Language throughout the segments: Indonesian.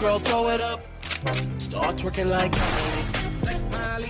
girl, throw it up. Start twerking like Miley.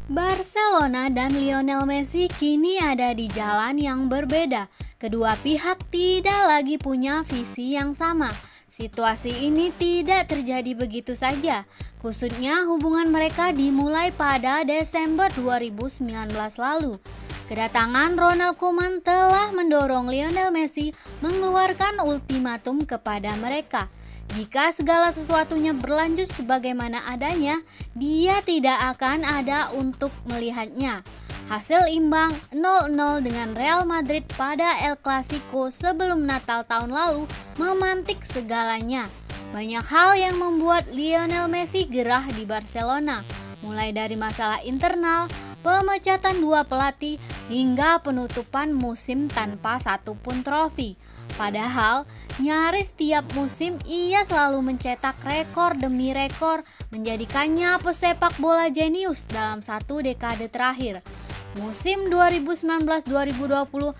Barcelona dan Lionel Messi kini ada di jalan yang berbeda. Kedua pihak tidak lagi punya visi yang sama. Situasi ini tidak terjadi begitu saja. Khususnya hubungan mereka dimulai pada Desember 2019 lalu. Kedatangan Ronald Koeman telah mendorong Lionel Messi mengeluarkan ultimatum kepada mereka. Jika segala sesuatunya berlanjut sebagaimana adanya, dia tidak akan ada untuk melihatnya. Hasil imbang 0-0 dengan Real Madrid pada El Clasico sebelum Natal tahun lalu memantik segalanya. Banyak hal yang membuat Lionel Messi gerah di Barcelona, mulai dari masalah internal, pemecatan dua pelatih, hingga penutupan musim tanpa satupun trofi. Padahal, nyaris tiap musim ia selalu mencetak rekor demi rekor, menjadikannya pesepak bola jenius dalam satu dekade terakhir. Musim 2019-2020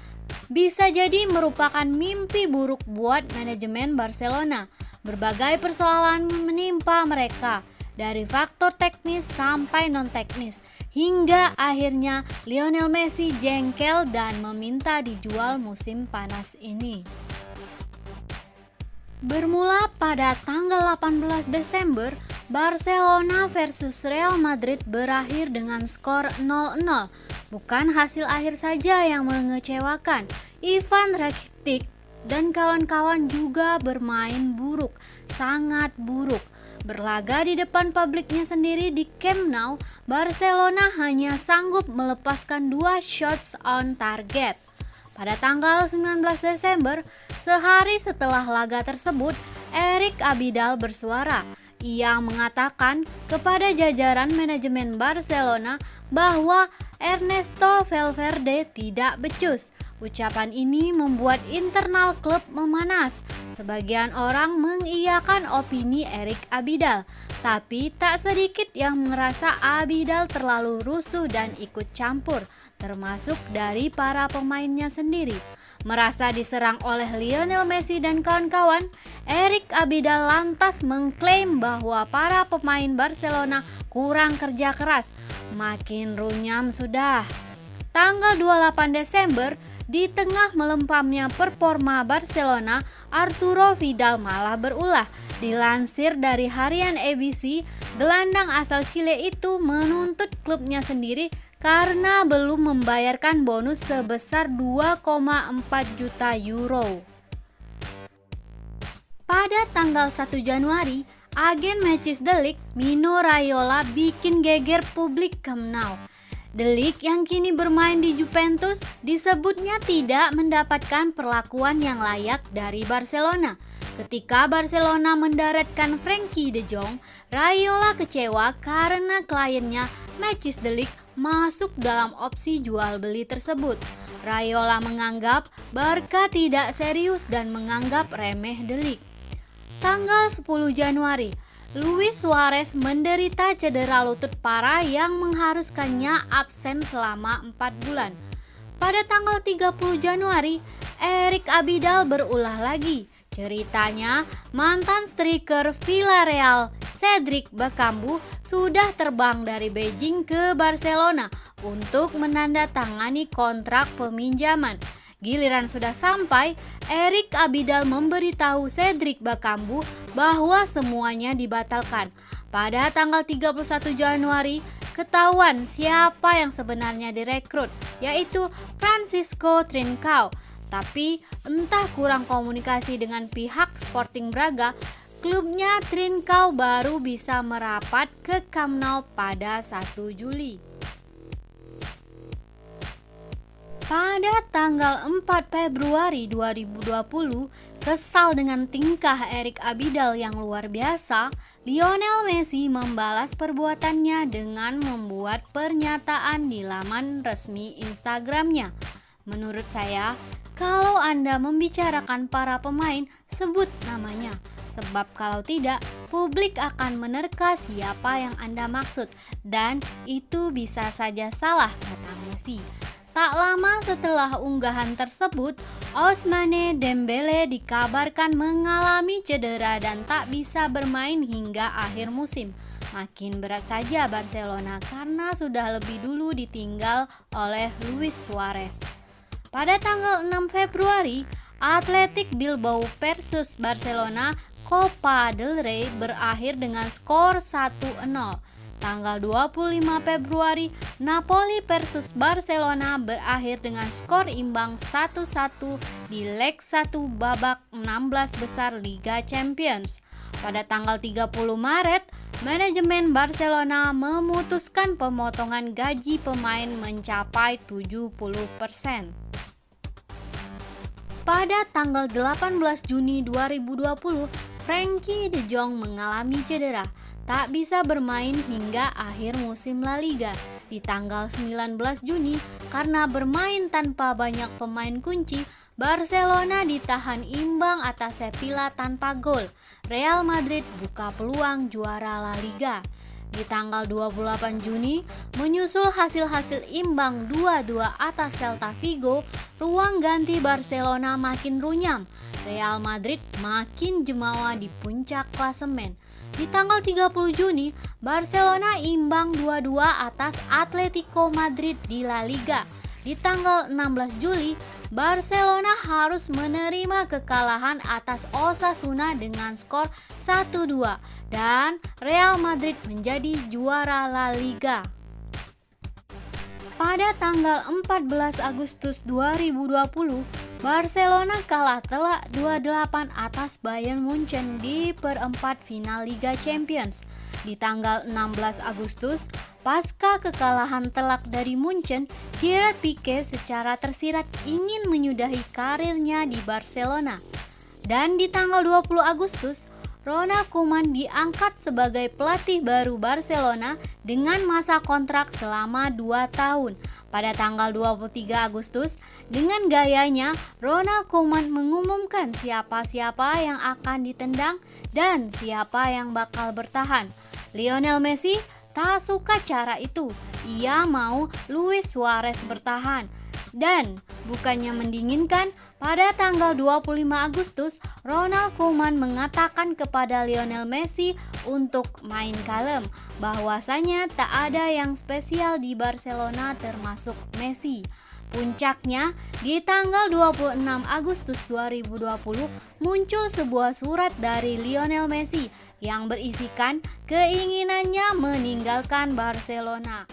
bisa jadi merupakan mimpi buruk buat manajemen Barcelona. Berbagai persoalan menimpa mereka, dari faktor teknis sampai non-teknis, hingga akhirnya Lionel Messi jengkel dan meminta dijual musim panas ini. Bermula pada tanggal 18 Desember, Barcelona versus Real Madrid berakhir dengan skor 0-0. Bukan hasil akhir saja yang mengecewakan, Ivan Rakitic dan kawan-kawan juga bermain buruk, sangat buruk. Berlaga di depan publiknya sendiri di Camp Nou, Barcelona hanya sanggup melepaskan 2 shots on target. Pada tanggal 19 Desember, sehari setelah laga tersebut, Eric Abidal bersuara. Ia mengatakan kepada jajaran manajemen Barcelona bahwa Ernesto Valverde tidak becus. Ucapan ini membuat internal klub memanas. Sebagian orang mengiyakan opini Eric Abidal, tapi tak sedikit yang merasa Abidal terlalu rusuh dan ikut campur, termasuk dari para pemainnya sendiri. Merasa diserang oleh Lionel Messi dan kawan-kawan, Eric Abidal lantas mengklaim bahwa para pemain Barcelona kurang kerja keras. Makin runyam sudah. Tanggal 28 Desember, di tengah melempamnya performa Barcelona, Arturo Vidal malah berulah. Dilansir dari harian ABC, gelandang asal Chile itu menuntut klubnya sendiri karena belum membayarkan bonus sebesar 2,4 juta euro. Pada tanggal 1 Januari, agen Matthijs de Ligt, Mino Raiola, bikin geger publik Camp Nou. De Ligt yang kini bermain di Juventus disebutnya tidak mendapatkan perlakuan yang layak dari Barcelona. Ketika Barcelona mendaratkan Frenkie de Jong, Raiola kecewa karena kliennya Matthijs de Ligt masuk dalam opsi jual beli tersebut. Raiola menganggap Barca tidak serius dan menganggap remeh de Ligt. Tanggal 10 Januari, Luis Suarez menderita cedera lutut parah yang mengharuskannya absen selama 4 bulan. Pada tanggal 30 Januari, Eric Abidal berulah lagi. Ceritanya, mantan striker Villarreal Cedric Bakambu sudah terbang dari Beijing ke Barcelona untuk menandatangani kontrak peminjaman. Giliran sudah sampai, Eric Abidal memberitahu Cedric Bakambu bahwa semuanya dibatalkan. Pada tanggal 31 Januari, ketahuan siapa yang sebenarnya direkrut, yaitu Francisco Trincao. Tapi entah kurang komunikasi dengan pihak Sporting Braga, klubnya Trincao baru bisa merapat ke Camp Nou pada 1 Juli. Pada tanggal 4 Februari 2020, kesal dengan tingkah Eric Abidal yang luar biasa, Lionel Messi membalas perbuatannya dengan membuat pernyataan di laman resmi Instagramnya. Menurut saya, kalau Anda membicarakan para pemain, sebut namanya. Sebab kalau tidak, publik akan menerka siapa yang Anda maksud, dan itu bisa saja salah, kata Messi. Tak lama setelah unggahan tersebut, Ousmane Dembele dikabarkan mengalami cedera dan tak bisa bermain hingga akhir musim. Makin berat saja Barcelona karena sudah lebih dulu ditinggal oleh Luis Suarez. Pada tanggal 6 Februari, Athletic Bilbao versus Barcelona Copa del Rey berakhir dengan skor 1-0. Tanggal 25 Februari, Napoli versus Barcelona berakhir dengan skor imbang 1-1 di leg 1 babak 16 besar Liga Champions. Pada tanggal 30 Maret, manajemen Barcelona memutuskan pemotongan gaji pemain mencapai 70%. Pada tanggal 18 Juni 2020, Frenkie de Jong mengalami cedera, tak bisa bermain hingga akhir musim La Liga. Di tanggal 19 Juni, karena bermain tanpa banyak pemain kunci, Barcelona ditahan imbang atas Sevilla tanpa gol. Real Madrid buka peluang juara La Liga. Di tanggal 28 Juni, menyusul hasil-hasil imbang 2-2 atas Celta Vigo, ruang ganti Barcelona makin runyam. Real Madrid makin jemawa di puncak klasemen. Di tanggal 30 Juni, Barcelona imbang 2-2 atas Atletico Madrid di La Liga. Di tanggal 16 Juli, Barcelona harus menerima kekalahan atas Osasuna dengan skor 1-2 dan Real Madrid menjadi juara La Liga. Pada tanggal 14 Agustus 2020, Barcelona kalah telak 2-8 atas Bayern Munchen di perempat final Liga Champions. Di tanggal 16 Agustus, pasca kekalahan telak dari Munchen, Gerard Pique secara tersirat ingin menyudahi karirnya di Barcelona. Dan di tanggal 20 Agustus, Ronald Koeman diangkat sebagai pelatih baru Barcelona dengan masa kontrak selama 2 tahun. Pada tanggal 23 Agustus, dengan gayanya, Ronald Koeman mengumumkan siapa-siapa yang akan ditendang dan siapa yang bakal bertahan. Lionel Messi tak suka cara itu. Ia mau Luis Suarez bertahan. Dan bukannya mendinginkan, pada tanggal 25 Agustus, Ronald Koeman mengatakan kepada Lionel Messi untuk main kalem, bahwasanya tak ada yang spesial di Barcelona termasuk Messi. Puncaknya, di tanggal 26 Agustus 2020 muncul sebuah surat dari Lionel Messi yang berisikan keinginannya meninggalkan Barcelona.